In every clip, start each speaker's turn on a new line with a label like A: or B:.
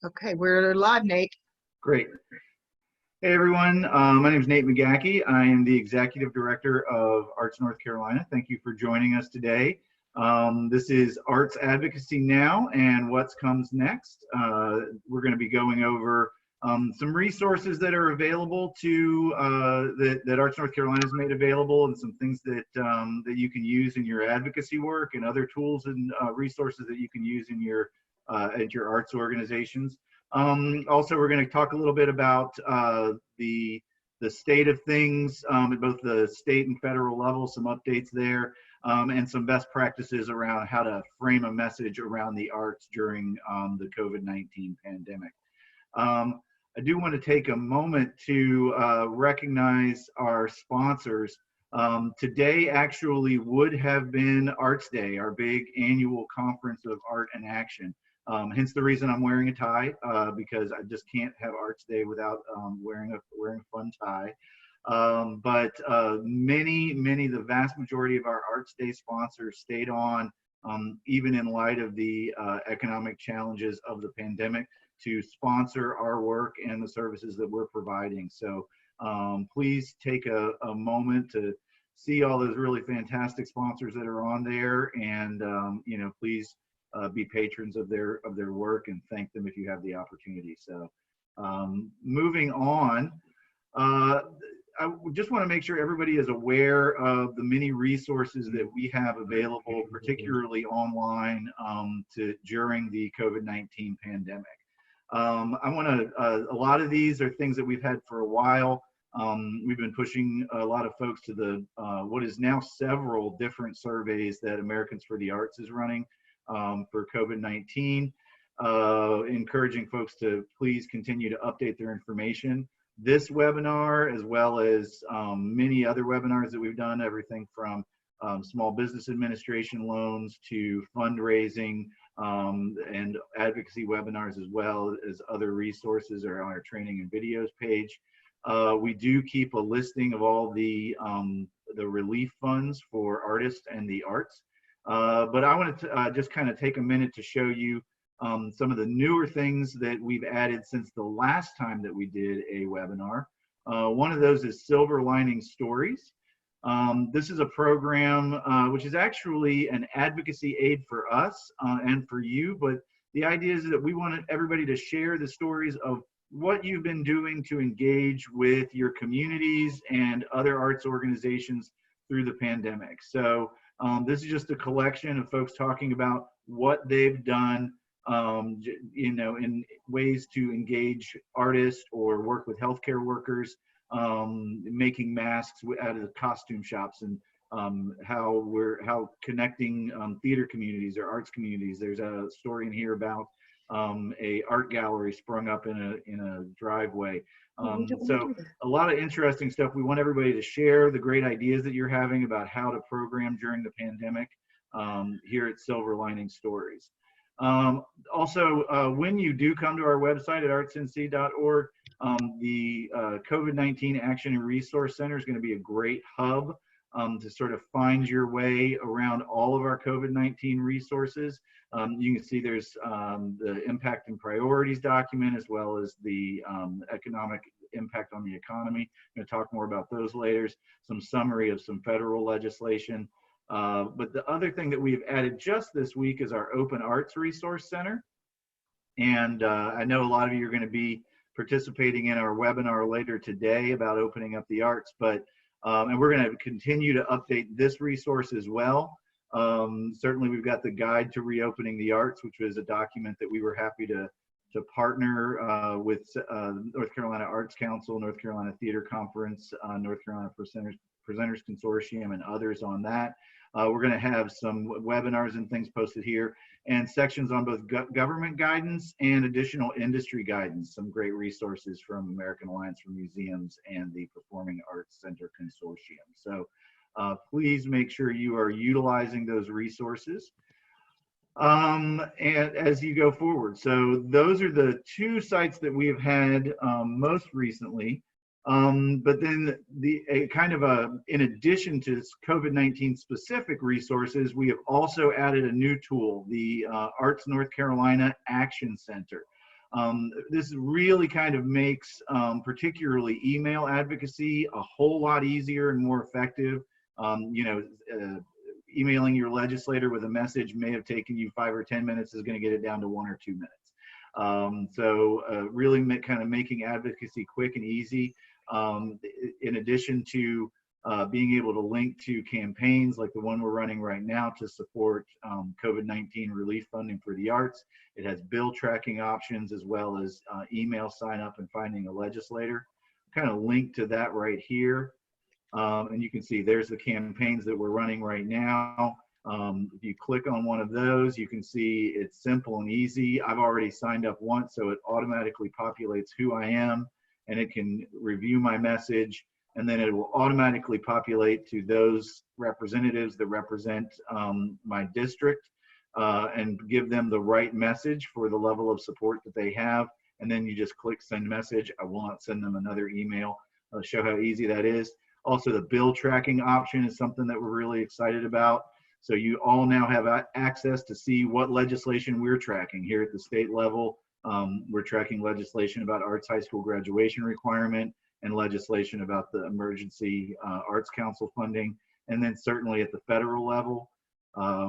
A: Okay, we're live, Nate.
B: Great. Hey everyone, my name is Nate McGaha. I am the Executive Director of Arts North Carolina. Thank you for joining us today. This is Arts Advocacy Now and What Comes Next. We're going to be going over some resources that are available to, that Arts North Carolina has made available, and some things that, that you can use in your advocacy work, and other tools and resources that you can use in your, at your arts organizations. Also, we're going to talk a little bit about the state of things at both the state and federal level, some updates there, and some best practices around how to frame a message around the arts during the COVID-19 pandemic. I do want to take a moment to recognize our sponsors. Today actually would have been Arts Day, our big annual conference of art and action. Hence the reason I'm wearing a tie, because I just can't have Arts Day without wearing a fun tie. The vast majority of our Arts Day sponsors stayed on, even in light of the economic challenges of the pandemic, to sponsor our work and the services that we're providing. So please take a moment to see all those really fantastic sponsors that are on there, and you know, please be patrons of their work and thank them if you have the opportunity. So moving on, I just want to make sure everybody is aware of the many resources that we have available, particularly online, during the COVID-19 pandemic. I want to, a lot of these are things that we've had for a while. We've been pushing a lot of folks to the what is now several different surveys that Americans for the Arts is running for COVID-19, encouraging folks to please continue to update their information. This webinar, as well as many other webinars that we've done, everything from small business administration loans to fundraising and advocacy webinars, as well as other resources, are on our training and videos page. We do keep a listing of all the relief funds for artists and the arts. But I wanted to just kind of take a minute to show you some of the newer things that we've added since the last time that we did a webinar. One of those is Silver Lining Stories. This is a program which is actually an advocacy aid for us and for you, but the idea is that we want everybody to share the stories of what you've been doing to engage with your communities and other arts organizations through the pandemic. So this is just a collection of folks talking about what they've done, you know, in ways to engage artists or work with healthcare workers, making masks out of the costume shops, and how connecting theater communities or arts communities. There's a story in here about a art gallery sprung up in a driveway. So a lot of interesting stuff. We want everybody to share the great ideas that you're having about how to program during the pandemic here at Silver Lining Stories. Also, when you do come to our website at artsnc.org, the COVID-19 Action and Resource Center is going to be a great hub to sort of find your way around all of our COVID-19 resources. You can see there's the impact and priorities document, as well as the economic impact on the economy. I'm going to talk more about those later. Some summary of some federal legislation. But the other thing that we've added just this week is our Open Arts Resource Center. And I know a lot of you are going to be participating in our webinar later today about opening up the arts, but and we're going to continue to update this resource as well. Certainly we've got the Guide to Reopening the Arts, which was a document that we were happy to partner with North Carolina Arts Council, North Carolina Theater Conference, North Carolina Presenters Consortium, and others on that. We're going to have some webinars and things posted here, and sections on both government guidance and additional industry guidance, some great resources from American Alliance for Museums and the Performing Arts Center Consortium. So please make sure you are utilizing those resources and as you go forward. So those are the two sites that we have had most recently. But then in addition to COVID-19 specific resources, we have also added a new tool, the Arts North Carolina Action Center. This really kind of makes particularly email advocacy a whole lot easier and more effective. Emailing your legislator with a message may have taken you 5 or 10 minutes is going to get it down to 1 or 2 minutes. Really kind of making advocacy quick and easy. In addition to being able to link to campaigns like the one we're running right now to support COVID-19 relief funding for the arts. It has bill tracking options as well as email sign up and finding a legislator. Kind of link to that right here. And you can see there's the campaigns that we're running right now. If you click on one of those, you can see it's simple and easy. I've already signed up once, so it automatically populates who I am, and it can review my message, and then it will automatically populate to those representatives that represent my district and give them the right message for the level of support that they have. And then you just click send message. I will not send them another email. I'll show how easy that is. Also, the bill tracking option is something that we're really excited about. So you all now have access to see what legislation we're tracking here at the state level. We're tracking legislation about arts high school graduation requirement and legislation about the emergency arts council funding. And then certainly at the federal level,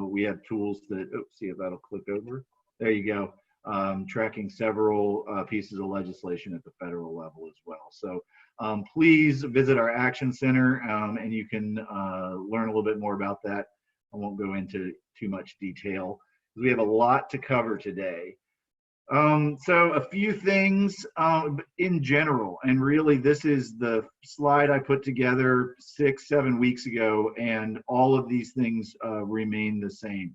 B: we have tools that, see if that'll click over. There you go. Tracking several pieces of legislation at the federal level as well. So please visit our Action Center and you can learn a little bit more about that. I won't go into too much detail. We have a lot to cover today. So a few things in general, and really this is the slide I put together 6-7 weeks ago, and all of these things remain the same.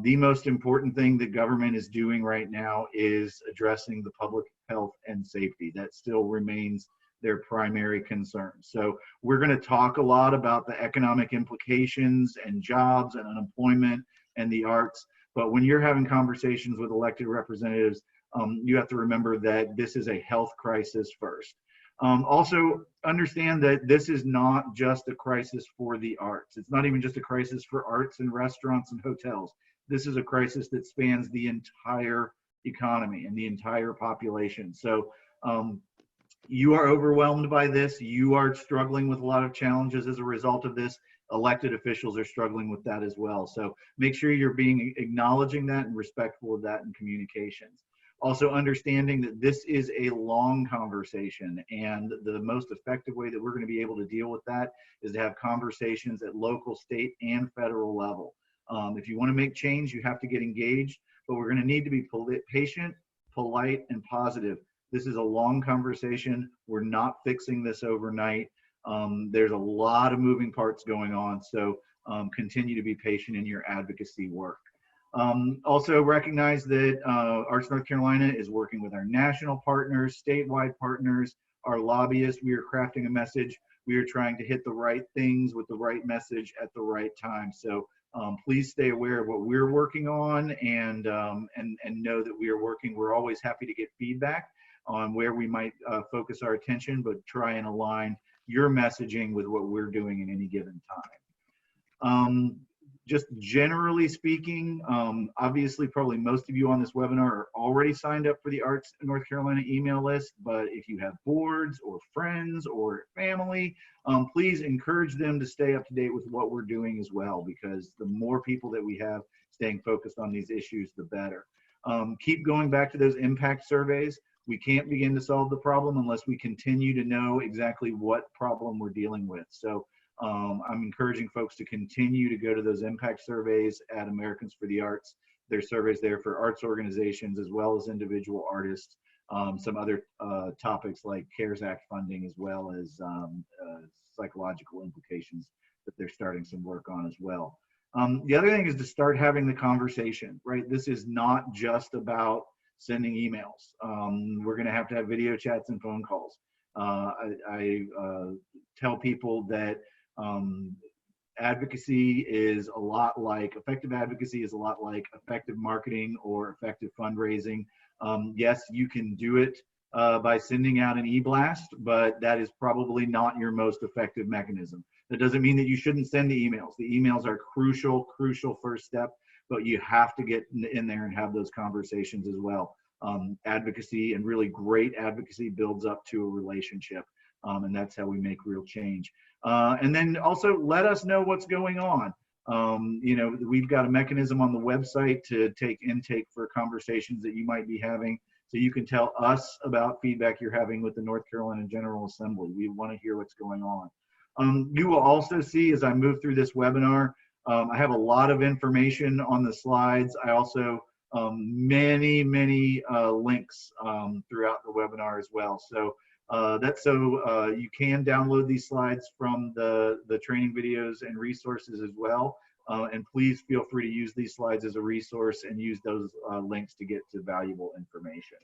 B: The most important thing that government is doing right now is addressing the public health and safety. That still remains their primary concern. So we're going to talk a lot about the economic implications and jobs and unemployment and the arts. But when you're having conversations with elected representatives, you have to remember that this is a health crisis first. Also, understand that this is not just a crisis for the arts. It's not even just a crisis for arts and restaurants and hotels. This is a crisis that spans the entire economy and the entire population. So you are overwhelmed by this. You are struggling with a lot of challenges as a result of this. Elected officials are struggling with that as well. So make sure you're acknowledging that and respectful of that in communications. Also understanding that this is a long conversation, and the most effective way that we're going to be able to deal with that is to have conversations at local, state, and federal level. If you want to make change, you have to get engaged, but we're going to need to be patient, polite, and positive. This is a long conversation. We're not fixing this overnight. There's a lot of moving parts going on, so continue to be patient in your advocacy work. Also recognize that Arts North Carolina is working with our national partners, statewide partners, our lobbyists. We are crafting a message. We are trying to hit the right things with the right message at the right time. So please stay aware of what we're working on and know that we are working. We're always happy to get feedback on where we might focus our attention, but try and align your messaging with what we're doing in any given time. Just generally speaking, obviously probably most of you on this webinar are already signed up for the Arts North Carolina email list, but if you have boards or friends or family, please encourage them to stay up to date with what we're doing as well, because the more people that we have staying focused on these issues, the better. Keep going back to those impact surveys. We can't begin to solve the problem unless we continue to know exactly what problem we're dealing with. So I'm encouraging folks to continue to go to those impact surveys at Americans for the Arts. There's surveys there for arts organizations as well as individual artists, some other topics like CARES Act funding, as well as psychological implications that they're starting some work on as well. The other thing is to start having the conversation, right? This is not just about sending emails. We're going to have video chats and phone calls. I tell people that advocacy is a lot like, effective advocacy is a lot like effective marketing or effective fundraising. Yes, you can do it by sending out an e-blast, but that is probably not your most effective mechanism. That doesn't mean that you shouldn't send the emails. The emails are crucial first step, but you have to get in there and have those conversations as well. Advocacy, and really great advocacy builds up to a relationship. And that's how we make real change. And then also let us know what's going on. We've got a mechanism on the website to take intake for conversations that you might be having. So you can tell us about feedback you're having with the North Carolina General Assembly. We want to hear what's going on. You will also see as I move through this webinar, I have a lot of information on the slides. I also many links throughout the webinar as well. So you can download these slides from the training videos and resources as well. And please feel free to use these slides as a resource and use those links to get to valuable information.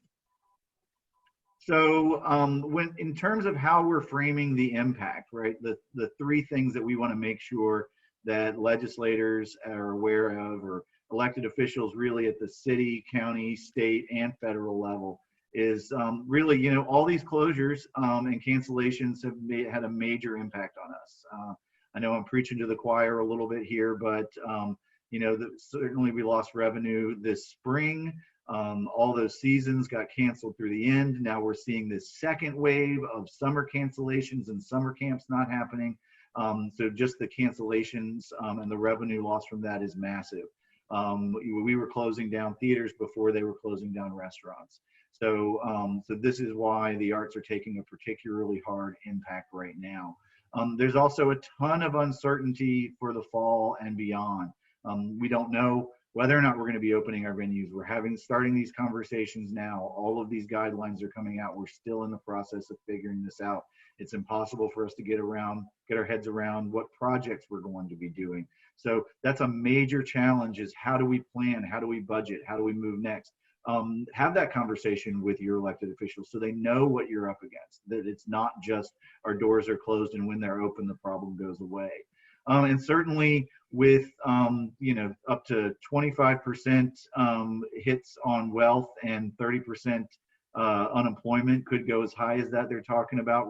B: So when in terms of how we're framing the impact, right, the three things that we want to make sure that legislators are aware of, or elected officials really at the city, county, state, and federal level, is really, all these closures and cancellations have had a major impact on us. I know I'm preaching to the choir a little bit here, but certainly we lost revenue this spring. All those seasons got canceled through the end. Now we're seeing this second wave of summer cancellations and summer camps not happening. So just the cancellations and the revenue loss from that is massive. We were closing down theaters before they were closing down restaurants. So this is why the arts are taking a particularly hard impact right now. There's also a ton of uncertainty for the fall and beyond. We don't know whether or not we're going to be opening our venues. We're starting these conversations now. All of these guidelines are coming out. We're still in the process of figuring this out. It's impossible for us to get our heads around what projects we're going to be doing. So that's a major challenge, is how do we plan? How do we budget? How do we move next? Have that conversation with your elected officials so they know what you're up against, that it's not just our doors are closed and when they're open, the problem goes away. And certainly with, up to 25% hits on wealth and 30% unemployment, could go as high as that. They're talking about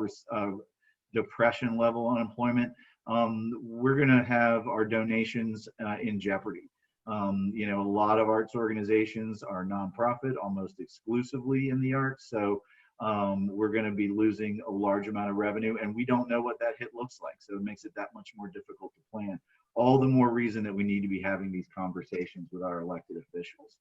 B: depression level unemployment. We're going to have our donations in jeopardy. A lot of arts organizations are nonprofit, almost exclusively in the arts. So we're going to be losing a large amount of revenue, and we don't know what that hit looks like. So it makes it that much more difficult to plan. All the more reason that we need to be having these conversations with our elected officials.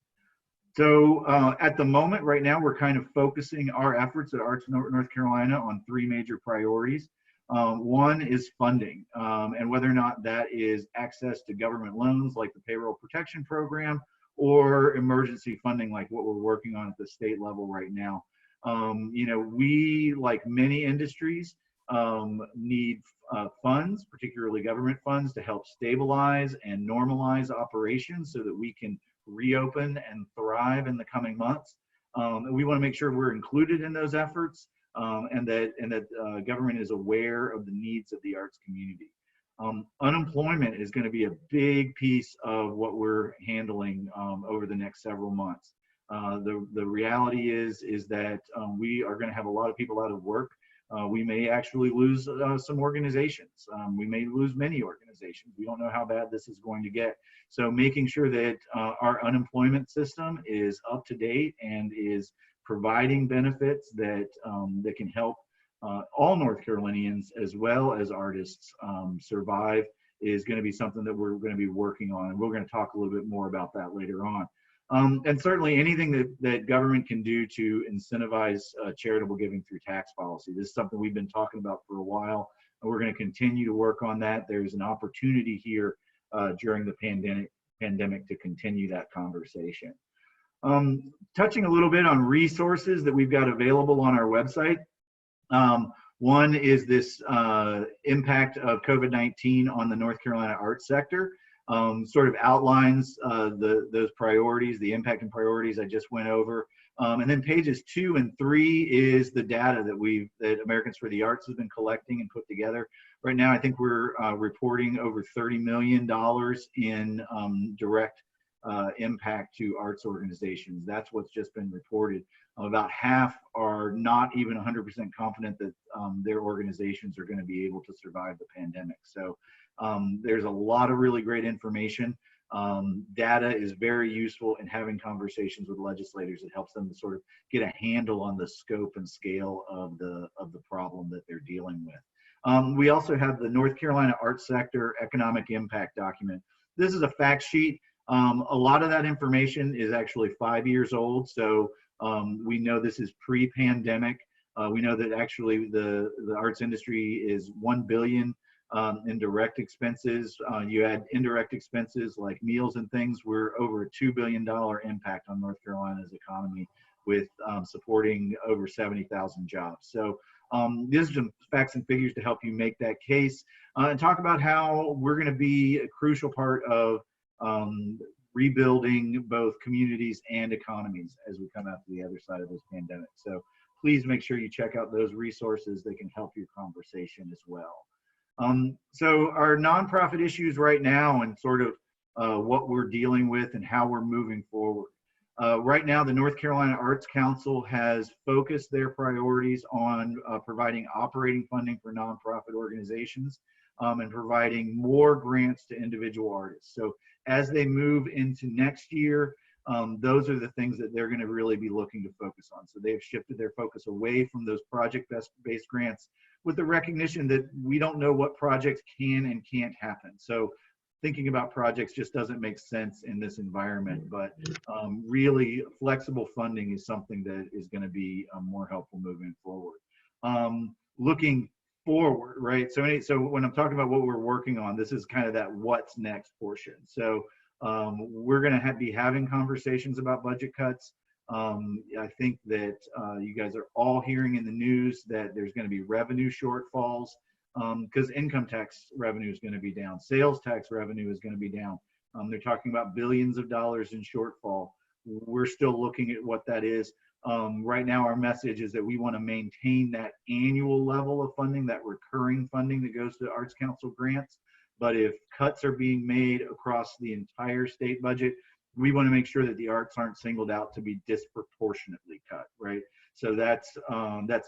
B: So at the moment, right now, we're kind of focusing our efforts at Arts North Carolina on three major priorities. One is funding, and whether or not that is access to government loans like the Payroll Protection Program, or emergency funding like what we're working on at the state level right now. We, like many industries, need funds, particularly government funds, to help stabilize and normalize operations so that we can reopen and thrive in the coming months. We want to make sure we're included in those efforts. And that government is aware of the needs of the arts community. Unemployment is going to be a big piece of what we're handling over the next several months. The reality is that we are going to have a lot of people out of work. We may actually lose some organizations. We may lose many organizations. We don't know how bad this is going to get. So making sure that our unemployment system is up to date and is providing benefits that that can help all North Carolinians as well as artists survive is going to be something that we're going to be working on. And we're going to talk a little bit more about that later on. And certainly anything that government can do to incentivize charitable giving through tax policy. This is something we've been talking about for a while, and we're going to continue to work on that. There's an opportunity here during the pandemic to continue that conversation. Touching a little bit on resources that we've got available on our website. One is this impact of COVID-19 on the North Carolina arts sector. Sort of outlines those priorities, the impact and priorities I just went over. And then pages 2 and 3 is the data that Americans for the Arts has been collecting and put together. Right now, I think we're reporting over $30 million in direct impact to arts organizations. That's what's just been reported. About half are not even 100% confident that their organizations are going to be able to survive the pandemic. So there's a lot of really great information. Data is very useful in having conversations with legislators. It helps them to sort of get a handle on the scope and scale of the problem that they're dealing with. We also have the North Carolina Arts Sector Economic Impact Document. This is a fact sheet. A lot of that information is actually 5 years old, so we know this is pre-pandemic. We know that actually the arts industry is $1 billion in direct expenses. You add indirect expenses like meals and things, we're over a $2 billion impact on North Carolina's economy with supporting over 70,000 jobs. So these are some facts and figures to help you make that case and talk about how we're going to be a crucial part of rebuilding both communities and economies as we come out to the other side of this pandemic. So please make sure you check out those resources. They can help your conversation as well. So our nonprofit issues right now and sort of what we're dealing with and how we're moving forward. Right now, the North Carolina Arts Council has focused their priorities on providing operating funding for nonprofit organizations and providing more grants to individual artists. So as they move into next year, those are the things that they're going to really be looking to focus on. So they've shifted their focus away from those project-based grants with the recognition that we don't know what projects can and can't happen. So thinking about projects just doesn't make sense in this environment, but really flexible funding is something that is going to be more helpful moving forward. Looking forward, right? So when I'm talking about what we're working on, this is kind of that what's next portion. So we're going to be having conversations about budget cuts. I think that you guys are all hearing in the news that there's going to be revenue shortfalls because income tax revenue is going to be down. Sales tax revenue is going to be down. They're talking about billions of dollars in shortfall. We're still looking at what that is. Right now, our message is that we want to maintain that annual level of funding, that recurring funding that goes to the Arts Council grants. But if cuts are being made across the entire state budget, we want to make sure that the arts aren't singled out to be disproportionately cut, right? So that's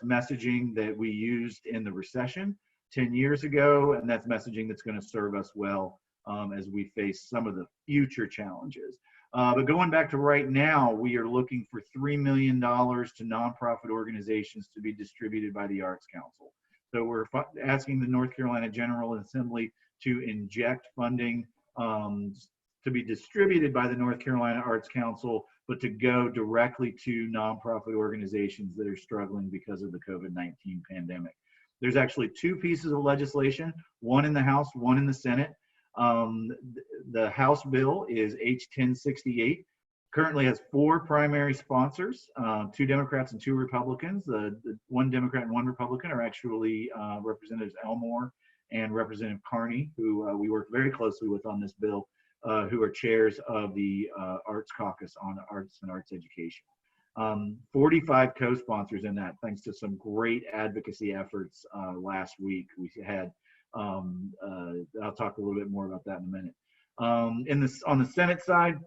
B: messaging that we used in the recession 10 years ago, and that's messaging that's going to serve us well as we face some of the future challenges. But going back to right now, we are looking for $3 million to nonprofit organizations to be distributed by the Arts Council. So we're asking the North Carolina General Assembly to inject funding to be distributed by the North Carolina Arts Council, but to go directly to nonprofit organizations that are struggling because of the COVID-19 pandemic. There's actually two pieces of legislation, one in the House, one in the Senate. The House bill is H-1068, currently has 4 primary sponsors, 2 Democrats and 2 Republicans. The 1 Democrat and 1 Republican are actually Representatives Elmore and Representative Carney, who we work very closely with on this bill, who are chairs of the Arts Caucus on Arts and Arts Education. 45 co-sponsors in that, thanks to some great advocacy efforts last week. We had, I'll talk a little bit more about that in a minute. On the Senate side,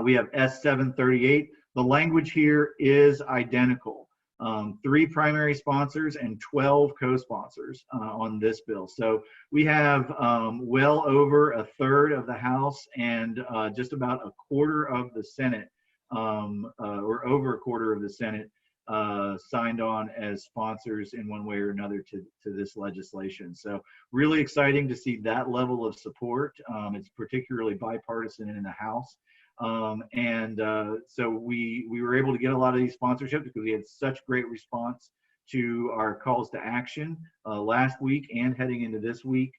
B: we have S-738. The language here is identical. 3 primary sponsors and 12 co-sponsors on this bill. So we have well over a third of the House and just about a quarter of the Senate, or over a quarter of the Senate signed on as sponsors in one way or another to this legislation. So really exciting to see that level of support. It's particularly bipartisan in the House. So we were able to get a lot of these sponsorships because we had such great response to our calls to action last week and heading into this week,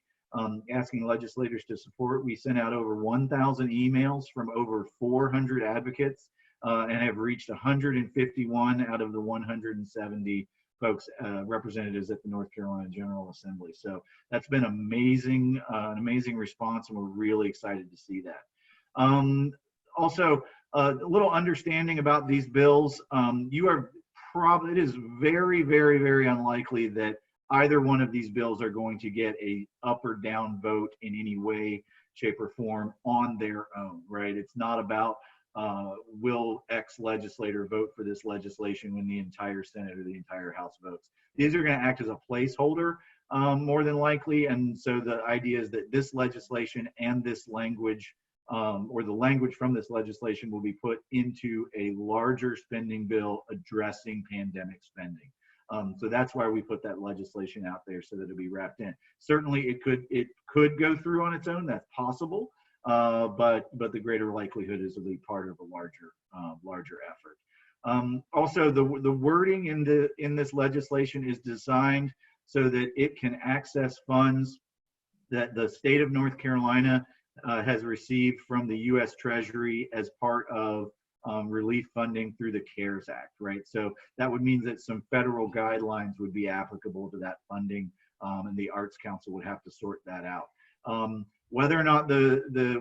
B: asking legislators to support. We sent out over 1,000 emails from over 400 advocates and have reached 151 out of the 170 folks, representatives at the North Carolina General Assembly. So that's been amazing, an amazing response, and we're really excited to see that. Also, a little understanding about these bills. It is very, very, very unlikely that either one of these bills are going to get a up or down vote in any way, shape, or form on their own, right? It's not about will X legislator vote for this legislation when the entire Senate or the entire House votes. These are going to act as a placeholder more than likely, and so the idea is that this legislation and this language or the language from this legislation will be put into a larger spending bill addressing pandemic spending. So that's why we put that legislation out there, so that it'll be wrapped in. Certainly, it could go through on its own. That's possible, but the greater likelihood is it'll be part of a larger effort. Also, the wording in this legislation is designed so that it can access funds that the state of North Carolina has received from the U.S. Treasury as part of relief funding through the CARES Act, right? So that would mean that some federal guidelines would be applicable to that funding, and the Arts Council would have to sort that out. Whether or not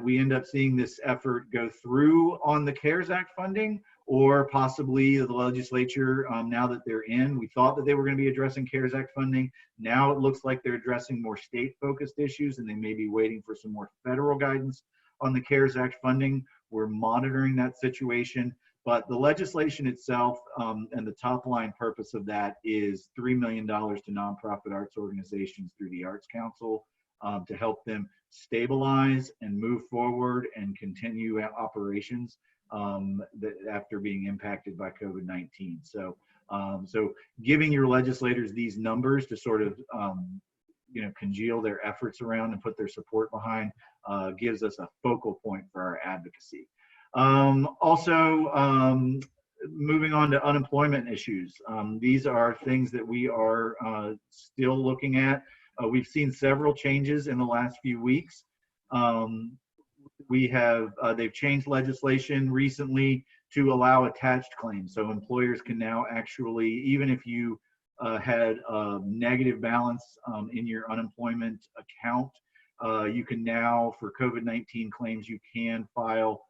B: we end up seeing this effort go through on the CARES Act funding, or possibly the legislature, now that they're in, we thought that they were going to be addressing CARES Act funding. Now it looks like they're addressing more state-focused issues, and they may be waiting for some more federal guidance on the CARES Act funding. We're monitoring that situation, but the legislation itself, and the top line purpose of that is $3 million to nonprofit arts organizations through the Arts Council, to help them stabilize and move forward and continue operations after being impacted by COVID-19. So giving your legislators these numbers to sort of congeal their efforts around and put their support behind gives us a focal point for our advocacy. Moving on to unemployment issues. These are things that we are still looking at. We've seen several changes in the last few weeks. They've changed legislation recently to allow attached claims. So employers can now actually, even if you had a negative balance in your unemployment account, you can now, for COVID-19 claims, you can file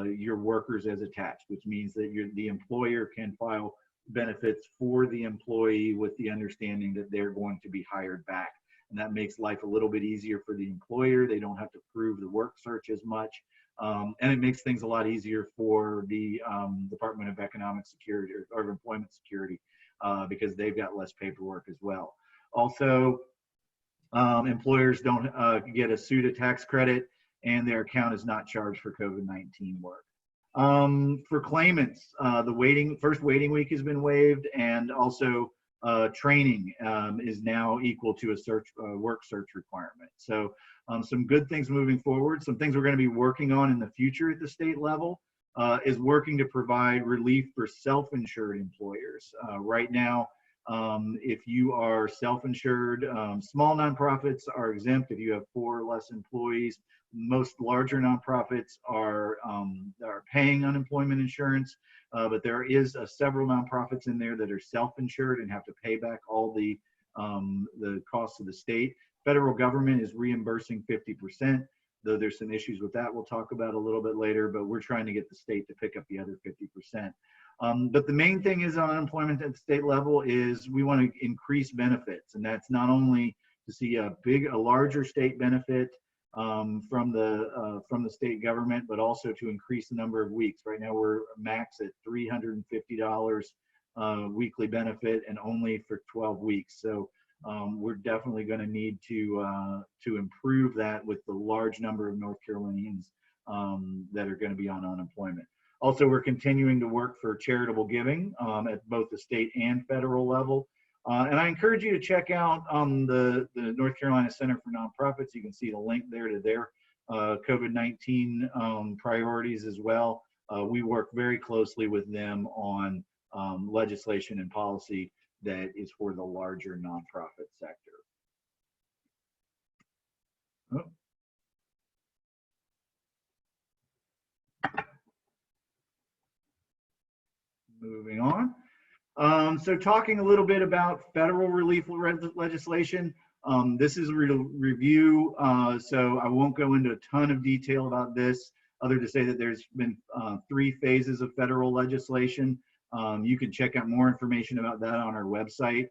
B: your workers as attached, which means that the employer can file benefits for the employee with the understanding that they're going to be hired back. And that makes life a little bit easier for the employer. They don't have to prove the work search as much. And it makes things a lot easier for the Department of Economic Security or Employment Security, because they've got less paperwork as well. Also, employers don't get a SUTA tax credit, and their account is not charged for COVID-19 work. For claimants, the first waiting week has been waived, and also training is now equal to a work search requirement. So some good things moving forward. Some things we're going to be working on in the future at the state level is working to provide relief for self-insured employers. Right now, if you are self-insured, small nonprofits are exempt if you have 4 or less employees. Most larger nonprofits are paying unemployment insurance, but there is several nonprofits in there that are self-insured and have to pay back all the costs of the state. Federal government is reimbursing 50%, though there's some issues with that we'll talk about a little bit later, but we're trying to get the state to pick up the other 50%. But the main thing is on unemployment at the state level is we want to increase benefits, and that's not only to see a larger state benefit from the state government, but also to increase the number of weeks. Right now we're max at $350 weekly benefit, and only for 12 weeks. So we're definitely going to need to improve that with the large number of North Carolinians that are going to be on unemployment. Also, we're continuing to work for charitable giving at both the state and federal level. And I encourage you to check out the North Carolina Center for Nonprofits. You can see the link there to their COVID-19 priorities as well. We work very closely with them on legislation and policy that is for the larger nonprofit sector. Oh. Moving on. So talking a little bit about federal relief legislation. This is a review, so I won't go into a ton of detail about this, other to say that there's been 3 phases of federal legislation. You can check out more information about that on our website.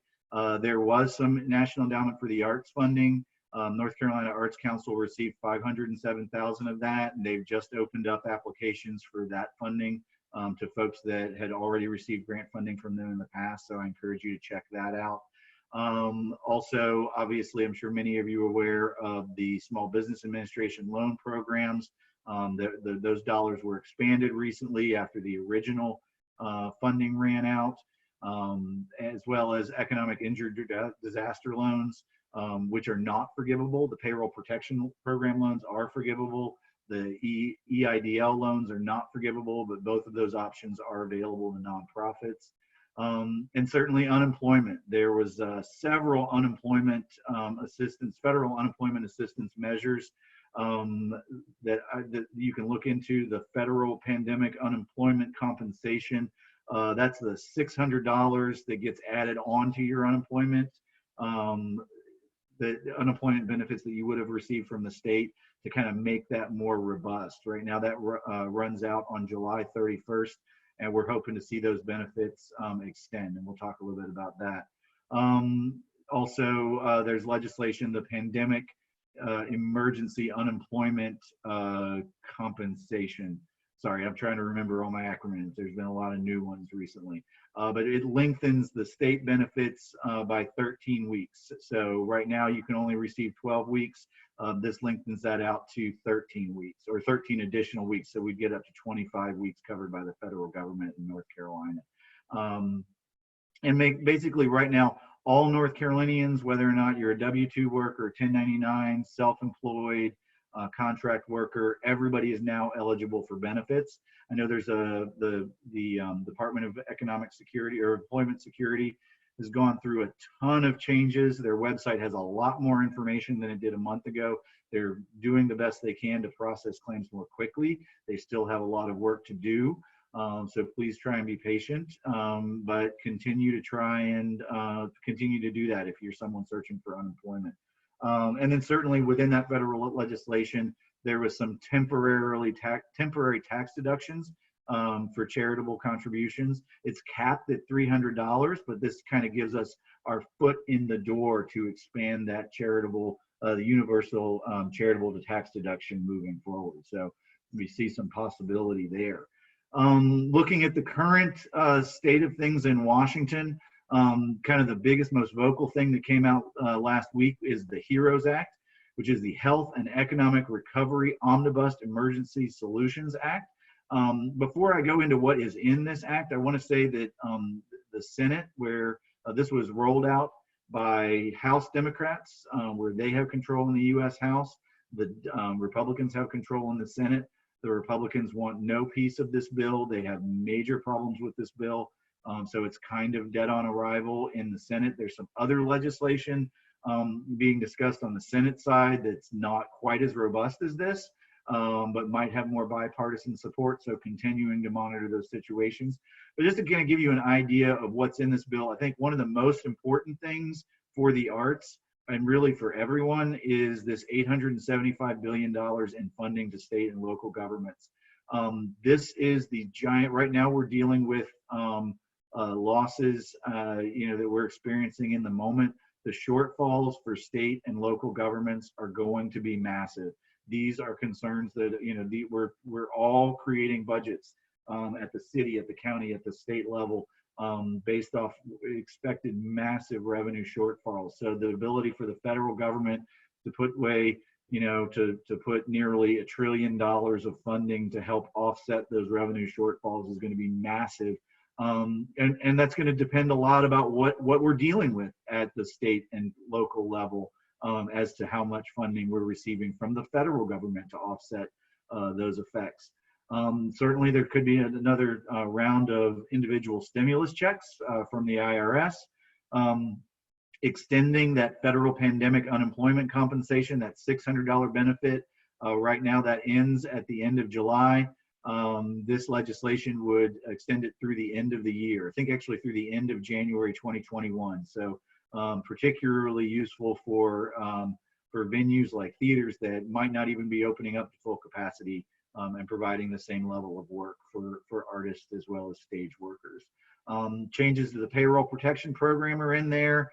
B: There was some National Endowment for the Arts funding. North Carolina Arts Council received $507,000 of that, and they've just opened up applications for that funding to folks that had already received grant funding from them in the past. So I encourage you to check that out. Also, obviously, I'm sure many of you are aware of the Small Business Administration loan programs. Those dollars were expanded recently after the original funding ran out, as well as economic injury disaster loans, which are not forgivable. The payroll protection program loans are forgivable. The EIDL loans are not forgivable, but both of those options are available to nonprofits. And certainly unemployment. There was several unemployment federal unemployment assistance measures that you can look into. The federal pandemic unemployment compensation. That's the $600 that gets added onto your unemployment, the unemployment benefits that you would have received from the state to kind of make that more robust. Right now that runs out on July 31st, and we're hoping to see those benefits extend, and we'll talk a little bit about that. Also, there's legislation, the pandemic emergency unemployment compensation. Sorry, I'm trying to remember all my acronyms. There's been a lot of new ones recently. But it lengthens the state benefits by 13 weeks. So right now you can only receive 12 weeks. This lengthens that out to 13 weeks, or 13 additional weeks. So we'd get up to 25 weeks covered by the federal government in North Carolina. And basically right now, all North Carolinians, whether or not you're a W-2 worker, 1099, self-employed, contract worker, everybody is now eligible for benefits. I know there's the Department of Economic Security or Employment Security has gone through a ton of changes. Their website has a lot more information than it did a month ago. They're doing the best they can to process claims more quickly. They still have a lot of work to do. So please try and be patient, but continue to try and continue to do that if you're someone searching for unemployment. And then certainly within that federal legislation, there was some temporary tax deductions for charitable contributions. It's capped at $300, but this kind of gives us our foot in the door to expand that charitable, the universal charitable tax deduction moving forward. So we see some possibility there. Looking at the current state of things in Washington, kind of the biggest, most vocal thing that came out last week is the HEROES Act, which is the Health and Economic Recovery Omnibus Emergency Solutions Act. Before I go into what is in this act, I want to say that the Senate, where this was rolled out by House Democrats, where they have control in the U.S. House, the Republicans have control in the Senate. The Republicans want no piece of this bill. They have major problems with this bill. So it's kind of dead on arrival in the Senate. There's some other legislation being discussed on the Senate side that's not quite as robust as this, but might have more bipartisan support. So continuing to monitor those situations. But just to kind of give you an idea of what's in this bill, I think one of the most important things for the arts and really for everyone is this $875 billion in funding to state and local governments. This is the giant, right now we're dealing with losses that we're experiencing in the moment. The shortfalls for state and local governments are going to be massive. These are concerns that we're all creating budgets at the city, at the county, at the state level based off expected massive revenue shortfalls. So the ability for the federal government to put put nearly $1 trillion of funding to help offset those revenue shortfalls is going to be massive. And that's going to depend a lot about what we're dealing with at the state and local level as to how much funding we're receiving from the federal government to offset those effects. Certainly there could be another round of individual stimulus checks from the IRS, extending that federal pandemic unemployment compensation, that $600 benefit. Right now that ends at the end of July. This legislation would extend it through the end of the year. I think actually through the end of January 2021. So particularly useful for venues like theaters that might not even be opening up to full capacity and providing the same level of work for artists as well as stage workers. Changes to the payroll protection program are in there,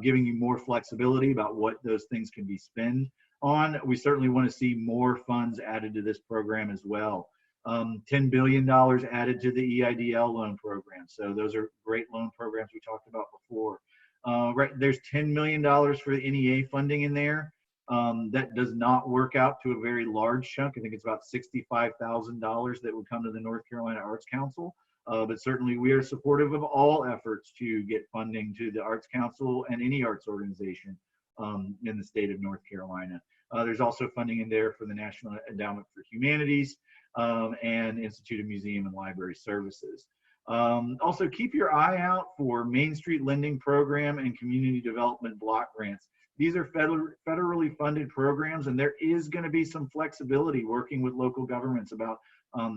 B: giving you more flexibility about what those things can be spent on. We certainly want to see more funds added to this program as well. $10 billion added to the EIDL loan program. So those are great loan programs we talked about before. Right, there's $10 million for the NEA funding in there. That does not work out to a very large chunk. I think it's about $65,000 that would come to the North Carolina Arts Council. But certainly we are supportive of all efforts to get funding to the Arts Council and any arts organization in the state of North Carolina. There's also funding in there for the National Endowment for Humanities and Institute of Museum and Library Services. Also, keep your eye out for Main Street Lending Program and Community Development Block Grants. These are federally funded programs, and there is going to be some flexibility working with local governments about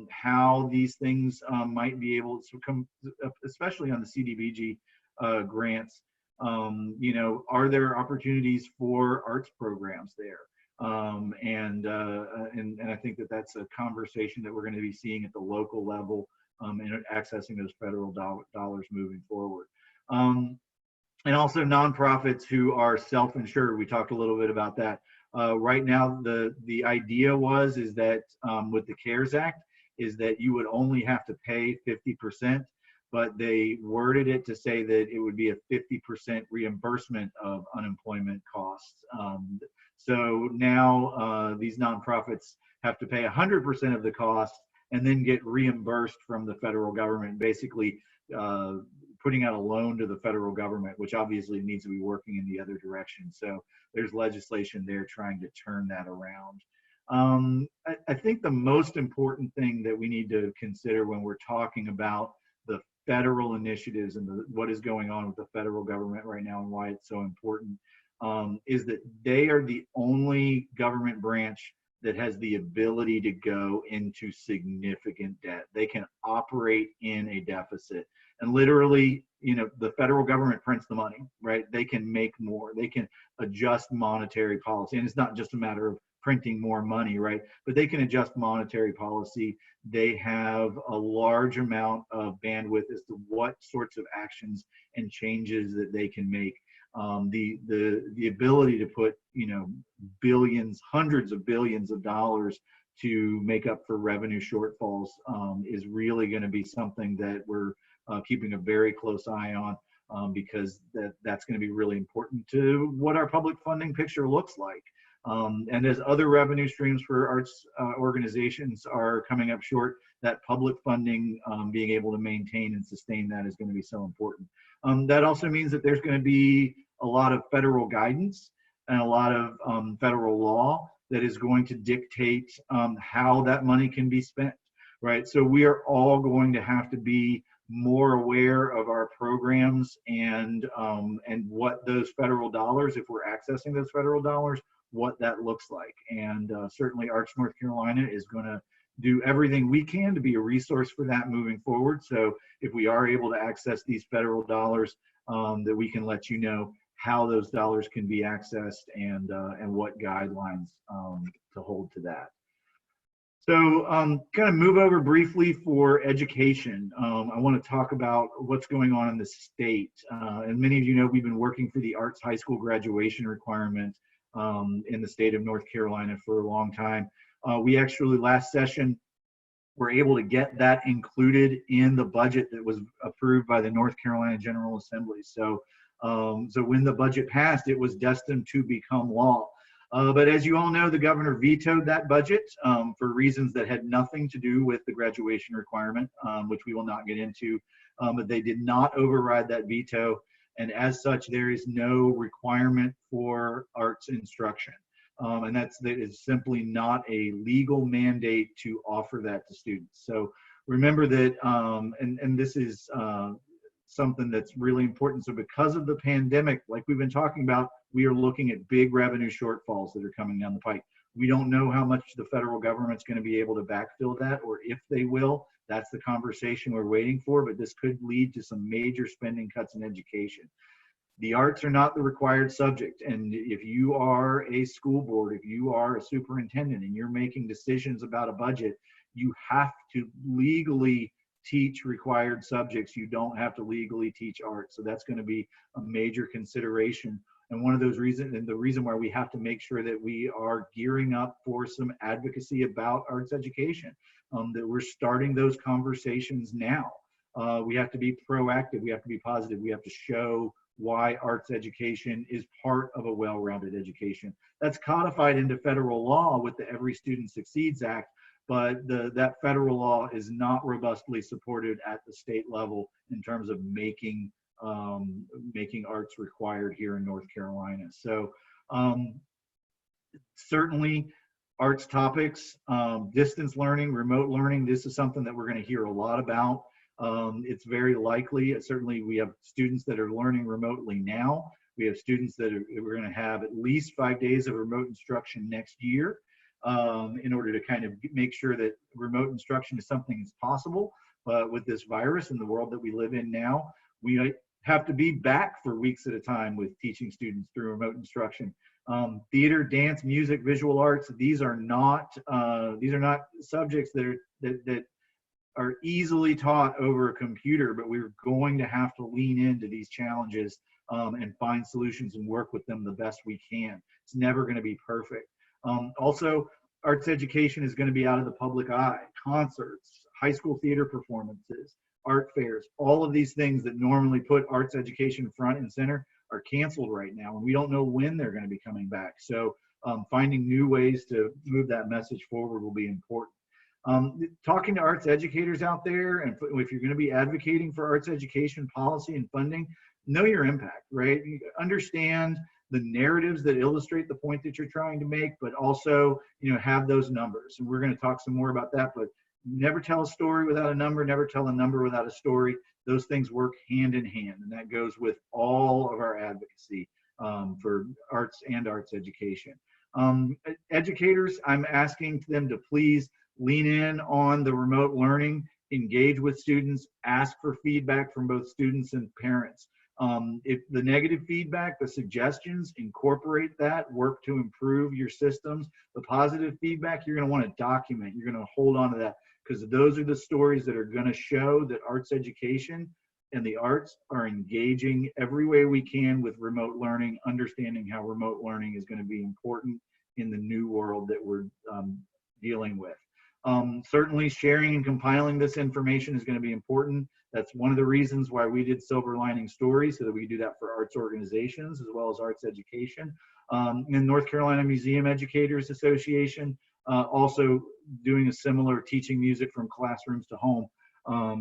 B: how these things might be able to come, especially on the CDBG grants. You know, are there opportunities for arts programs there? And I think that that's a conversation that we're going to be seeing at the local level and accessing those federal dollars moving forward. And also nonprofits who are self-insured. We talked a little bit about that. Right now, the idea is that with the CARES Act is that you would only have to pay 50%, but they worded it to say that it would be a 50% reimbursement of unemployment costs. So now these nonprofits have to pay 100% of the cost and then get reimbursed from the federal government, basically putting out a loan to the federal government, which obviously needs to be working in the other direction. So there's legislation there trying to turn that around. I think the most important thing that we need to consider when we're talking about the federal initiatives and what is going on with the federal government right now and why it's so important is that they are the only government branch that has the ability to go into significant debt. They can operate in a deficit. And literally, you know, the federal government prints the money, right? They can make more. They can adjust monetary policy. And it's not just a matter of printing more money, right? But they can adjust monetary policy. They have a large amount of bandwidth as to what sorts of actions and changes that they can make. The ability to put, you know, billions, hundreds of billions of dollars to make up for revenue shortfalls is really going to be something that we're keeping a very close eye on because that's going to be really important to what our public funding picture looks like. And as other revenue streams for arts organizations are coming up short, that public funding, being able to maintain and sustain that is going to be so important. That also means that there's going to be a lot of federal guidance and a lot of federal law that is going to dictate how that money can be spent, right? So we are all going to have to be more aware of our programs and what those federal dollars, if we're accessing those federal dollars, what that looks like. And certainly Arts North Carolina is going to do everything we can to be a resource for that moving forward. So if we are able to access these federal dollars, that we can let you know how those dollars can be accessed and what guidelines to hold to that. So kind of move over briefly for education. I want to talk about what's going on in the state. And many of you know we've been working for the arts high school graduation requirement in the state of North Carolina for a long time. We actually last session were able to get that included in the budget that was approved by the North Carolina General Assembly. So when the budget passed, it was destined to become law. But as you all know, the governor vetoed that budget for reasons that had nothing to do with the graduation requirement, which we will not get into. But they did not override that veto. And as such, there is no requirement for arts instruction. And that is simply not a legal mandate to offer that to students. So remember that, and this is something that's really important. So because of the pandemic, like we've been talking about, we are looking at big revenue shortfalls that are coming down the pike. We don't know how much the federal government's going to be able to backfill that, or if they will. That's the conversation we're waiting for, but this could lead to some major spending cuts in education. The arts are not the required subject. And if you are a school board, if you are a superintendent and you're making decisions about a budget, you have to legally teach required subjects. You don't have to legally teach art. So that's going to be a major consideration. And one of those reasons, and the reason why we have to make sure that we are gearing up for some advocacy about arts education, that we're starting those conversations now. We have to be proactive. We have to be positive. We have to show why arts education is part of a well-rounded education. That's codified into federal law with the Every Student Succeeds Act, but that federal law is not robustly supported at the state level in terms of making arts required here in North Carolina. So certainly arts topics, distance learning, remote learning, this is something that we're going to hear a lot about. It's very likely, certainly we have students that are learning remotely now. We have students that we're going to have at least 5 days of remote instruction next year in order to kind of make sure that remote instruction is something that's possible. But with this virus and the world that we live in now, we have to be back for weeks at a time with teaching students through remote instruction. Theater, dance, music, visual arts, these are not subjects that are easily taught over a computer, but we're going to have to lean into these challenges and find solutions and work with them the best we can. It's never going to be perfect. Also, arts education is going to be out of the public eye. Concerts, high school theater performances, art fairs, all of these things that normally put arts education front and center are canceled right now, and we don't know when they're going to be coming back. So finding new ways to move that message forward will be important. Talking to arts educators out there, and if you're going to be advocating for arts education policy and funding, know your impact, right? Understand the narratives that illustrate the point that you're trying to make, but also, have those numbers. And we're going to talk some more about that, but never tell a story without a number, never tell a number without a story. Those things work hand in hand, and that goes with all of our advocacy for arts and arts education. Educators, I'm asking them to please lean in on the remote learning, engage with students, ask for feedback from both students and parents. If the negative feedback, the suggestions, incorporate that, work to improve your systems. The positive feedback, you're going to want to document. You're going to hold on to that, because those are the stories that are going to show that arts education and the arts are engaging every way we can with remote learning, understanding how remote learning is going to be important in the new world that we're dealing with. Certainly sharing and compiling this information is going to be important. That's one of the reasons why we did Silver Lining Stories, so that we can do that for arts organizations as well as arts education. And North Carolina Museum Educators Association also doing a similar teaching music from classrooms to home,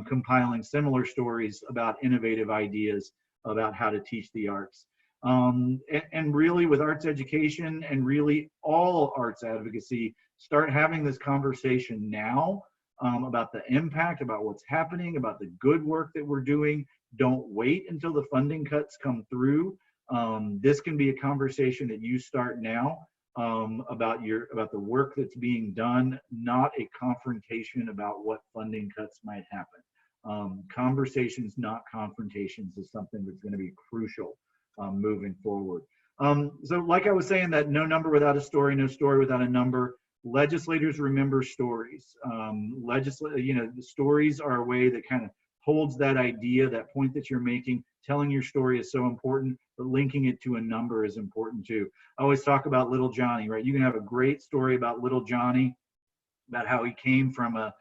B: compiling similar stories about innovative ideas about how to teach the arts. And really with arts education and really all arts advocacy, start having this conversation now about the impact, about what's happening, about the good work that we're doing. Don't wait until the funding cuts come through. This can be a conversation that you start now about the work that's being done, not a confrontation about what funding cuts might happen. Conversations, not confrontations, is something that's going to be crucial moving forward. So like I was saying, that no number without a story, no story without a number. Legislators remember stories. The stories are a way that kind of holds that idea, that point that you're making. Telling your story is so important, but linking it to a number is important too. I always talk about little Johnny, right? You can have a great story about little Johnny, about how he came from a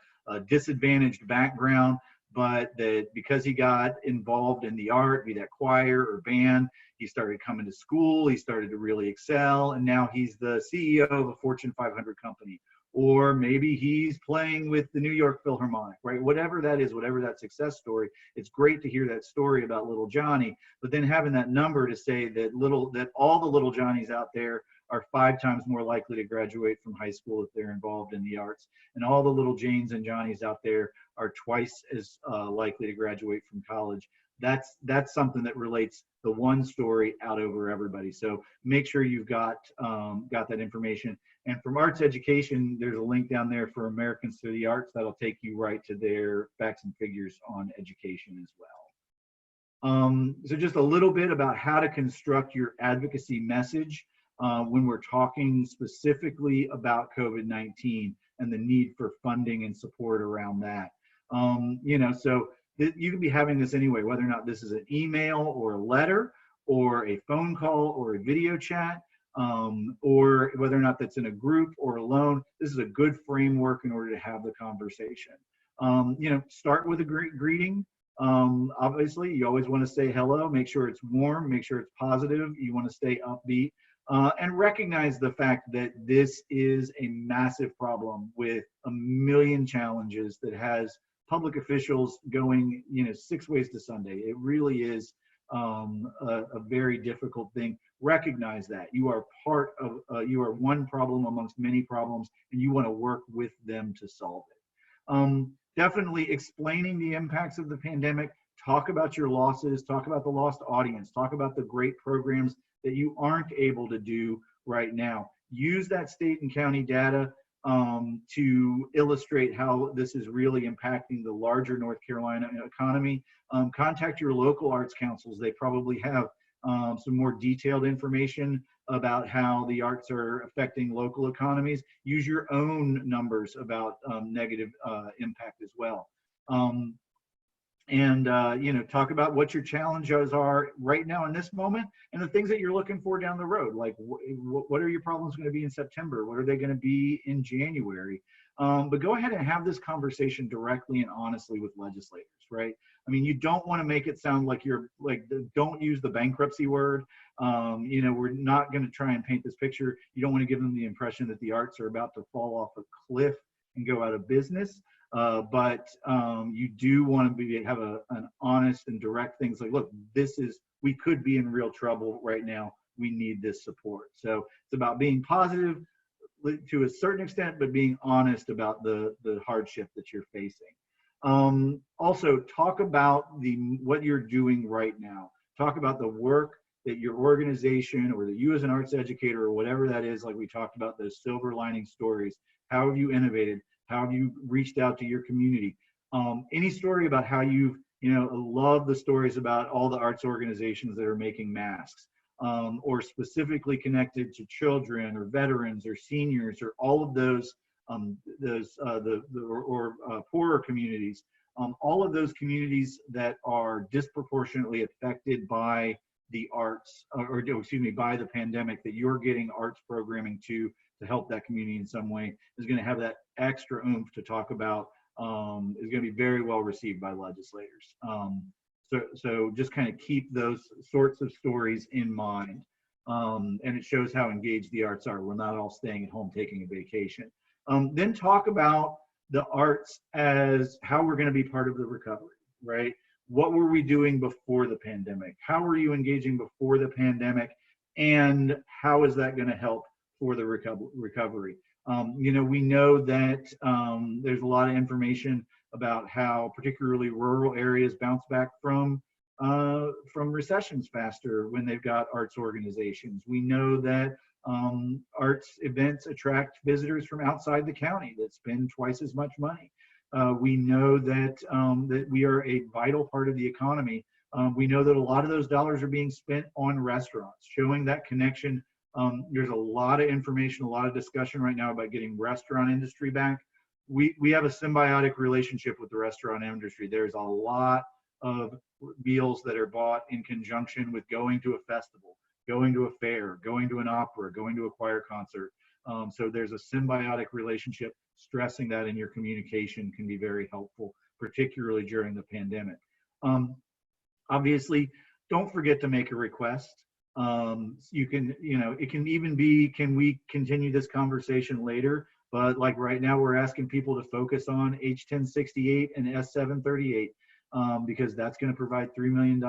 B: disadvantaged background, but that because he got involved in the art, be that choir or band, he started coming to school, he started to really excel, and now he's the CEO of a Fortune 500 company. Or maybe he's playing with the New York Philharmonic, right? Whatever that is, whatever that success story, it's great to hear that story about little Johnny, but then having that number to say that all the little Johnnies out there are 5 times more likely to graduate from high school if they're involved in the arts. And all the little Janes and Johnnies out there are twice as likely to graduate from college. That's something that relates the one story out over everybody. So make sure you've got that information. And from arts education, there's a link down there for Americans Through the Arts that'll take you right to their facts and figures on education as well. So just a little bit about how to construct your advocacy message when we're talking specifically about COVID-19 and the need for funding and support around that. So you can be having this anyway, whether or not this is an email or a letter or a phone call or a video chat, or whether or not that's in a group or alone. This is a good framework in order to have the conversation. Start with a greeting. Obviously, you always want to say hello, make sure it's warm, make sure it's positive. You want to stay upbeat, and recognize the fact that this is a massive problem with a million challenges that has public officials going, 6 ways to Sunday. It really is a very difficult thing. Recognize that you are part of, you are one problem amongst many problems, and you want to work with them to solve it. Definitely explaining the impacts of the pandemic. Talk about your losses, talk about the lost audience, talk about the great programs that you aren't able to do right now. Use that state and county data to illustrate how this is really impacting the larger North Carolina economy. Contact your local arts councils. They probably have some more detailed information about how the arts are affecting local economies. Use your own numbers about negative impact as well. Talk about what your challenges are right now in this moment and the things that you're looking for down the road. Like what are your problems going to be in September? What are they going to be in January? But go ahead and have this conversation directly and honestly with legislators, right? I mean, you don't want to make it sound like you're like, don't use the bankruptcy word. We're not going to try and paint this picture. You don't want to give them the impression that the arts are about to fall off a cliff and go out of business. But you do want to have an honest and direct things like, look, we could be in real trouble right now. We need this support. So it's about being positive to a certain extent, but being honest about the hardship that you're facing. Also, talk about what you're doing right now. Talk about the work that your organization or that you as an arts educator or whatever that is, like we talked about, those silver lining stories. How have you innovated? How have you reached out to your community? Any story about how you've, love the stories about all the arts organizations that are making masks, or specifically connected to children or veterans or seniors or all of those poorer communities. All of those communities that are disproportionately affected by the arts, by the pandemic, that you're getting arts programming to help that community in some way, is going to have that extra oomph to talk about, is going to be very well received by legislators. So just kind of keep those sorts of stories in mind. And it shows how engaged the arts are. We're not all staying at home taking a vacation. Then talk about the arts as how we're going to be part of the recovery, right? What were we doing before the pandemic? How were you engaging before the pandemic? And how is that going to help for the recovery? We know that there's a lot of information about how particularly rural areas bounce back from recessions faster when they've got arts organizations. We know that arts events attract visitors from outside the county that spend twice as much money. We know that that we are a vital part of the economy. We know that a lot of those dollars are being spent on restaurants, showing that connection. There's a lot of information, a lot of discussion right now about getting restaurant industry back. We have a symbiotic relationship with the restaurant industry. There's a lot of meals that are bought in conjunction with going to a festival, going to a fair, going to an opera, going to a choir concert. So there's a symbiotic relationship. Stressing that in your communication can be very helpful, particularly during the pandemic. Obviously, don't forget to make a request. You can, it can even be, can we continue this conversation later? But like right now, we're asking people to focus on H1068 and S738 because that's going to provide $3 million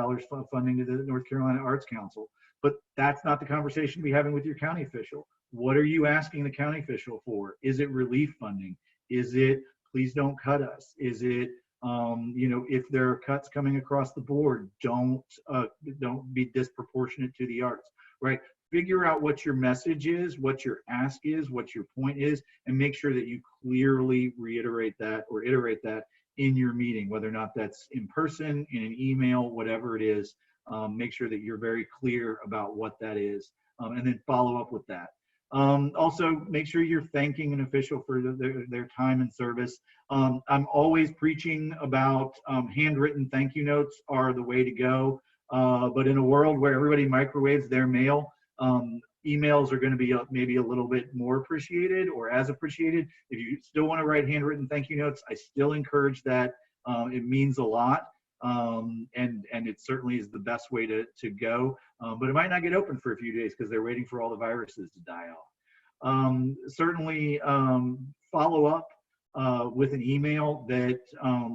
B: funding to the North Carolina Arts Council. But that's not the conversation to be having with your county official. What are you asking the county official for? Is it relief funding? Is it, please don't cut us? Is it, if there are cuts coming across the board, don't be disproportionate to the arts, right? Figure out what your message is, what your ask is, what your point is, and make sure that you clearly reiterate that or iterate that in your meeting, whether or not that's in person, in an email, whatever it is. Make sure that you're very clear about what that is, and then follow up with that. Also, make sure you're thanking an official for their time and service. I'm always preaching about handwritten thank you notes are the way to go. But in a world where everybody microwaves their mail, emails are going to be maybe a little bit more appreciated or as appreciated. If you still want to write handwritten thank you notes, I still encourage that. It means a lot. and it certainly is the best way to go. But it might not get open for a few days because they're waiting for all the viruses to die off. Certainly follow up with an email that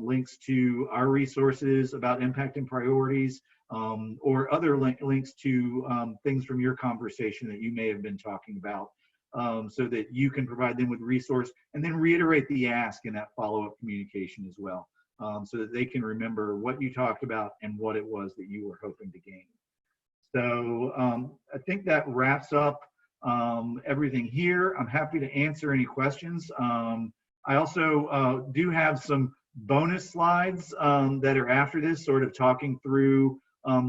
B: links to our resources about impact and priorities, or other links to things from your conversation that you may have been talking about, so that you can provide them with resource, and then reiterate the ask in that follow-up communication as well, so that they can remember what you talked about and what it was that you were hoping to gain. So I think that wraps up everything here. I'm happy to answer any questions. I also do have some bonus slides that are after this, sort of talking through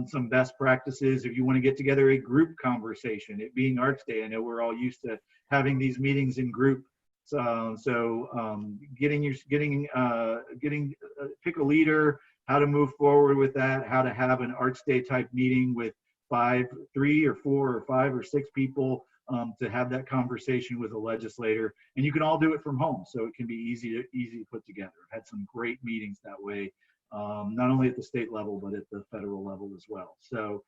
B: some best practices if you want to get together a group conversation. It being Arts Day, I know we're all used to having these meetings in group. Pick a leader, how to move forward with that, how to have an Arts Day type meeting with 3 or 4 or 5 or 6 people to have that conversation with a legislator, and you can all do it from home, so it can be easy to put together. I've had some great meetings that way, not only at the state level but at the federal level as well. So,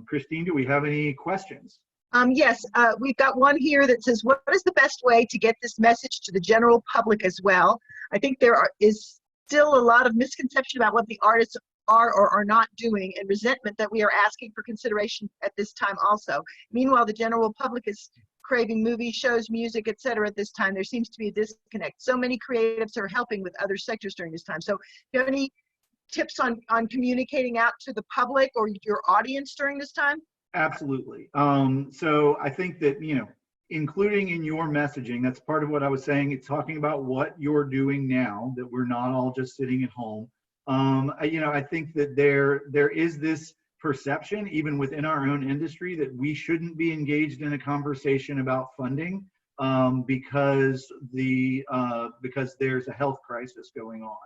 B: Christine, do we have any questions?
A: Yes, we've got one here that says, what is the best way to get this message to the general public as well? I think there is still a lot of misconception about what the artists are or are not doing, and resentment that we are asking for consideration at this time also. Meanwhile, the general public is craving movies, shows, music, etc. at this time. There seems to be a disconnect. So many creatives are helping with other sectors during this time. So do you have any tips on communicating out to the public or your audience during this time?
B: Absolutely. So I think that, including in your messaging, that's part of what I was saying. It's talking about what you're doing now, that we're not all just sitting at home. I think that there is this perception, even within our own industry, that we shouldn't be engaged in a conversation about funding because there's a health crisis going on.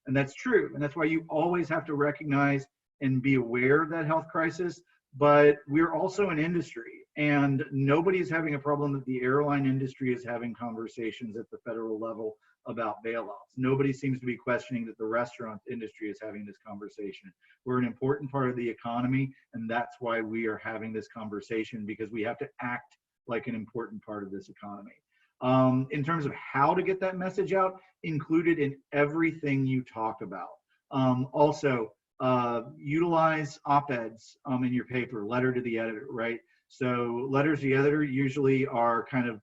B: And that's true. And that's why you always have to recognize and be aware of that health crisis. But we're also an industry, and nobody is having a problem that the airline industry is having conversations at the federal level about bailouts. Nobody seems to be questioning that the restaurant industry is having this conversation. We're an important part of the economy, and that's why we are having this conversation, because we have to act like an important part of this economy. In terms of how to get that message out, included in everything you talk about. Also, utilize op-eds in your paper, letter to the editor, right? So letters to the editor usually are kind of,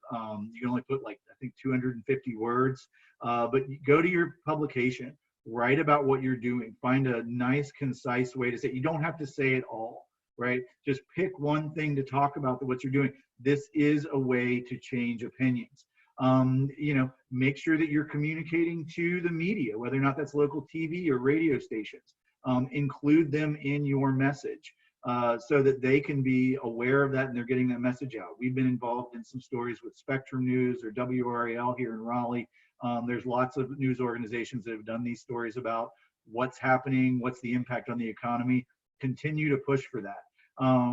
B: you can only put like, I think 250 words, but go to your publication, write about what you're doing, find a nice, concise way to say it. You don't have to say it all, right? Just pick one thing to talk about what you're doing. This is a way to change opinions. Make sure that you're communicating to the media, whether or not that's local TV or radio stations. Include them in your message so that they can be aware of that and they're getting that message out. We've been involved in some stories with Spectrum News or WRAL here in Raleigh. There's lots of news organizations that have done these stories about what's happening, what's the impact on the economy. Continue to push for that.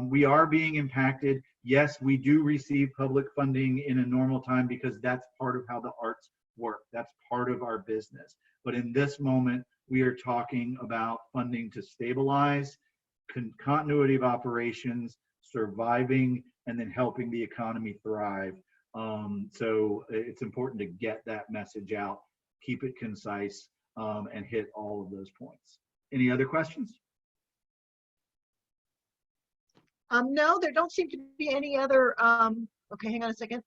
B: We are being impacted. Yes, we do receive public funding in a normal time because that's part of how the arts work. That's part of our business. But in this moment, we are talking about funding to stabilize, continuity of operations, surviving, and then helping the economy thrive. So it's important to get that message out, keep it concise, and hit all of those points. Any other questions?
A: No, there don't seem to be any other, okay, hang on a second.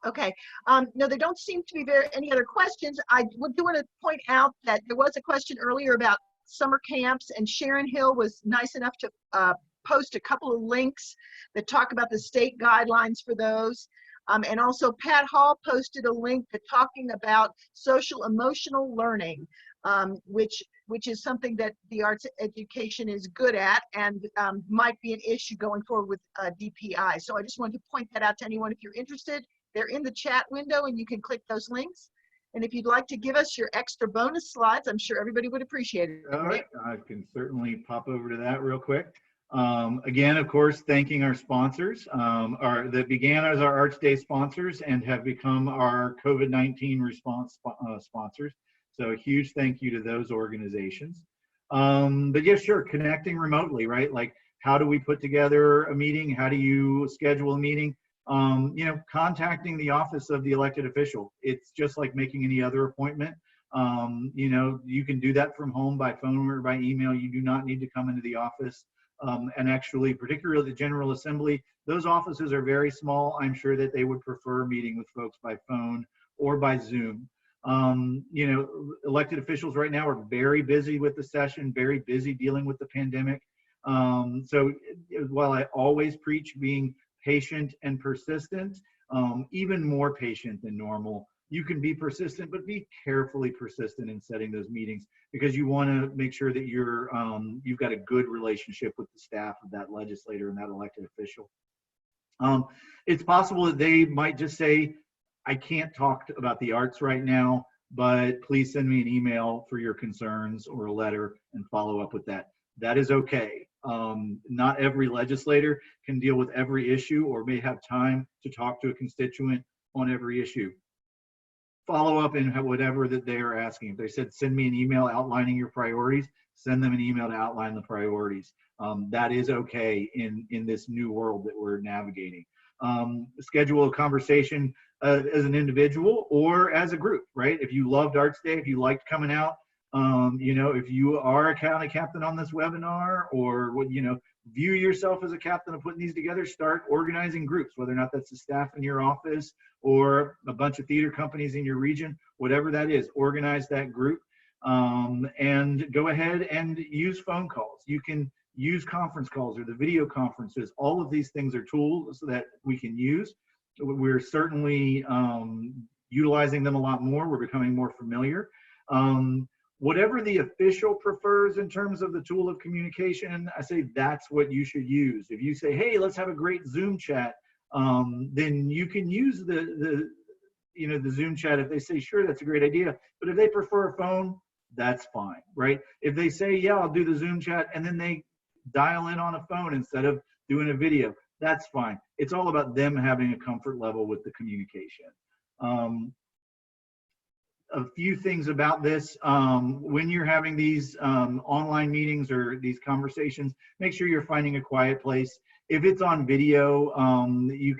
A: Okay, no, there don't seem to be any other questions. I do want to point out that there was a question earlier about summer camps, and Sharon Hill was nice enough to post a couple of links that talk about the state guidelines for those. And also Pat Hall posted a link that talking about social emotional learning, which is something that the arts education is good at and might be an issue going forward with DPI. So I just wanted to point that out to anyone if you're interested. They're in the chat window and you can click those links. And if you'd like to give us your extra bonus slides, I'm sure everybody would appreciate it.
B: All right, I can certainly pop over to that real quick. Again, of course, thanking our sponsors that began as our Arts Day sponsors and have become our COVID-19 response sponsors. So a huge thank you to those organizations. But yeah, sure, connecting remotely, right? Like, how do we put together a meeting? How do you schedule a meeting? Contacting the office of the elected official. It's just like making any other appointment. You can do that from home by phone or by email. You do not need to come into the office. And actually, particularly the General Assembly, those offices are very small. I'm sure that they would prefer meeting with folks by phone or by Zoom. Elected officials right now are very busy with the session, very busy dealing with the pandemic. So while I always preach being patient and persistent, even more patient than normal, you can be persistent, but be carefully persistent in setting those meetings, because you want to make sure that you've got a good relationship with the staff of that legislator and that elected official. It's possible that they might just say, I can't talk about the arts right now, but please send me an email for your concerns or a letter and follow up with that. That is okay. Not every legislator can deal with every issue or may have time to talk to a constituent on every issue. Follow up in whatever that they are asking. If they said, send me an email outlining your priorities, send them an email to outline the priorities. That is okay in this new world that we're navigating. Schedule a conversation as an individual or as a group, right? If you loved Arts Day, if you liked coming out, if you are a county captain on this webinar, or view yourself as a captain of putting these together, start organizing groups, whether or not that's the staff in your office or a bunch of theater companies in your region, whatever that is, organize that group, and go ahead and use phone calls. You can use conference calls or the video conferences. All of these things are tools that we can use. We're certainly utilizing them a lot more. We're becoming more familiar. Whatever the official prefers in terms of the tool of communication, I say that's what you should use. If you say, hey, let's have a great Zoom chat, then you can use the Zoom chat. If they say, sure, that's a great idea. But if they prefer a phone, that's fine, right? If they say, yeah, I'll do the Zoom chat, and then they dial in on a phone instead of doing a video, that's fine. It's all about them having a comfort level with the communication. A few things about this. When you're having these online meetings or these conversations, make sure you're finding a quiet place. If it's on video, you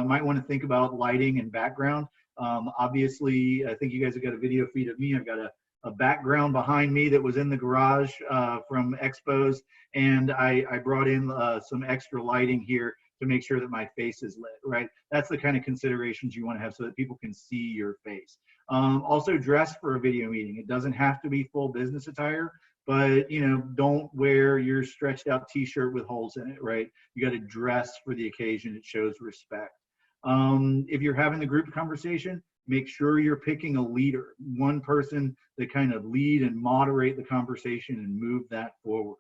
B: might want to think about lighting and background. Obviously, I think you guys have got a video feed of me. I've got a background behind me that was in the garage from expos, and I brought in some extra lighting here to make sure that my face is lit, right? That's the kind of considerations you want to have so that people can see your face. Also, dress for a video meeting. It doesn't have to be full business attire, but don't wear your stretched out t-shirt with holes in it, right? You got to dress for the occasion. It shows respect. If you're having the group conversation, make sure you're picking a leader, one person that kind of lead and moderate the conversation and move that forward.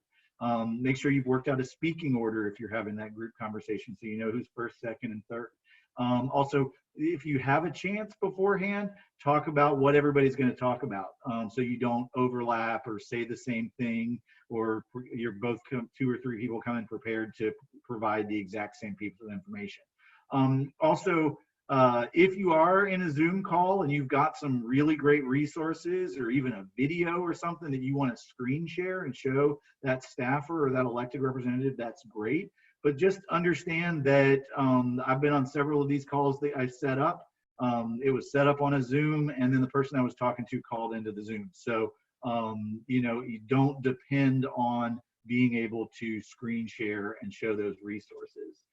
B: Make sure you've worked out a speaking order if you're having that group conversation, so you know who's first, second, and third. Also, if you have a chance beforehand, talk about what everybody's going to talk about, so you don't overlap or say the same thing, or you're both two or three people coming prepared to provide the exact same piece of information. Also, if you are in a Zoom call and you've got some really great resources or even a video or something that you want to screen share and show that staffer or that elected representative, that's great. But just understand that I've been on several of these calls that I've set up. It was set up on a Zoom, and then the person I was talking to called into the Zoom. So, you don't depend on being able to screen share and show those resources.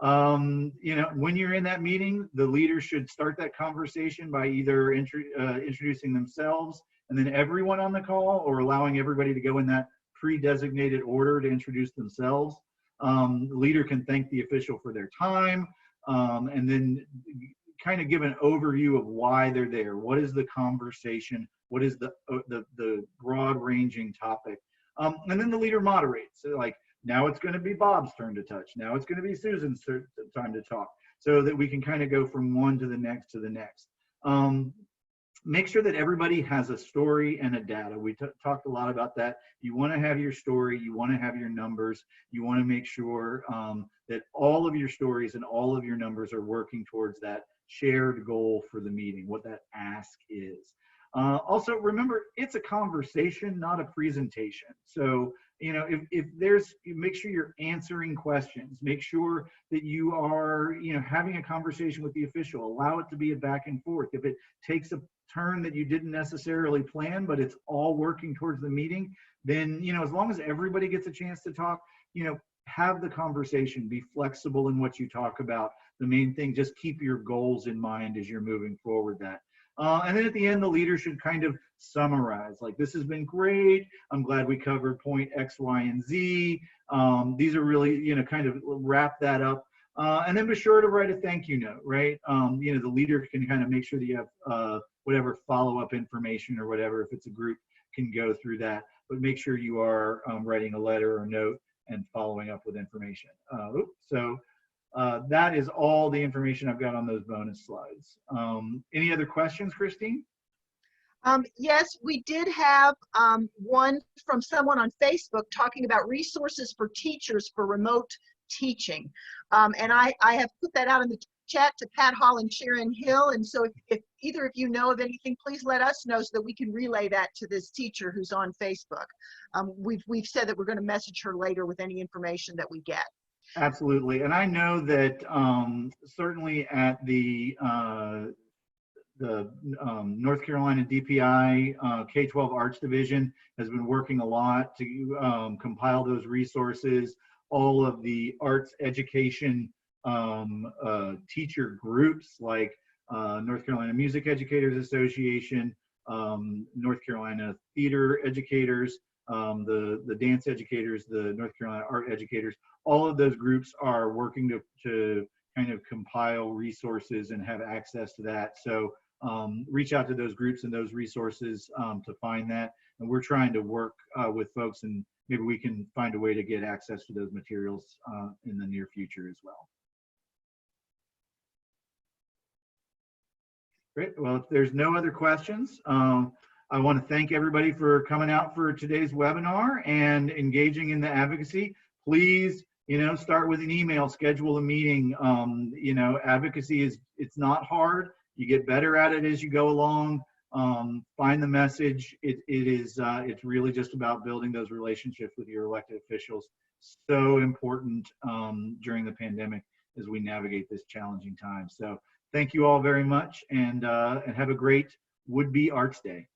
B: When you're in that meeting, the leader should start that conversation by either introducing themselves and then everyone on the call, or allowing everybody to go in that pre-designated order to introduce themselves. The leader can thank the official for their time, and then kind of give an overview of why they're there. What is the conversation? What is the broad-ranging topic? And then the leader moderates. So, like, now it's going to be Bob's turn to touch. Now it's going to be Susan's time to talk, so that we can kind of go from one to the next to the next. Make sure that everybody has a story and a data. We talked a lot about that. You want to have your story. You want to have your numbers. You want to make sure that all of your stories and all of your numbers are working towards that shared goal for the meeting, what that ask is. Also, remember, it's a conversation, not a presentation. So, you know, if there's, make sure you're answering questions, make sure that you are, you know, having a conversation with the official, allow it to be a back and forth. If it takes a turn that you didn't necessarily plan, but it's all working towards the meeting, then, you know, as long as everybody gets a chance to talk, you know, have the conversation, be flexible in what you talk about. The main thing, just keep your goals in mind as you're moving forward that. And then at the end, the leader should kind of summarize, like, this has been great. I'm glad we covered point X, Y, and Z. These are really, you know, kind of wrap that up. And then be sure to write a thank you note, right? You know, the leader can kind of make sure that you have whatever follow-up information or whatever, if it's a group, can go through that. But make sure you are writing a letter or note and following up with information. That is all the information I've got on those bonus slides. Any other questions, Christine?
A: Yes, we did have one from someone on Facebook talking about resources for teachers for remote teaching. And I have put that out in the chat to Pat Hall and Sharon Hill. And so if either of you know of anything, please let us know so that we can relay that to this teacher who's on Facebook. We've said that we're going to message her later with any information that we get.
B: Absolutely. And I know that certainly at the North Carolina DPI K-12 Arts Division has been working a lot to compile those resources. All of the arts education teacher groups like North Carolina Music Educators Association, North Carolina Theater Educators, the dance educators, the North Carolina art educators, all of those groups are working to kind of compile resources and have access to that. So reach out to those groups and those resources to find that. And we're trying to work with folks, and maybe we can find a way to get access to those materials in the near future as well. Great. Well, if there's no other questions, I want to thank everybody for coming out for today's webinar and engaging in the advocacy. Please, you know, start with an email, schedule a meeting. You know, advocacy it's not hard. You get better at it as you go along. Find the message. It's really just about building those relationships with your elected officials. So important during the pandemic as we navigate this challenging time. So thank you all very much, and have a great would-be Arts Day.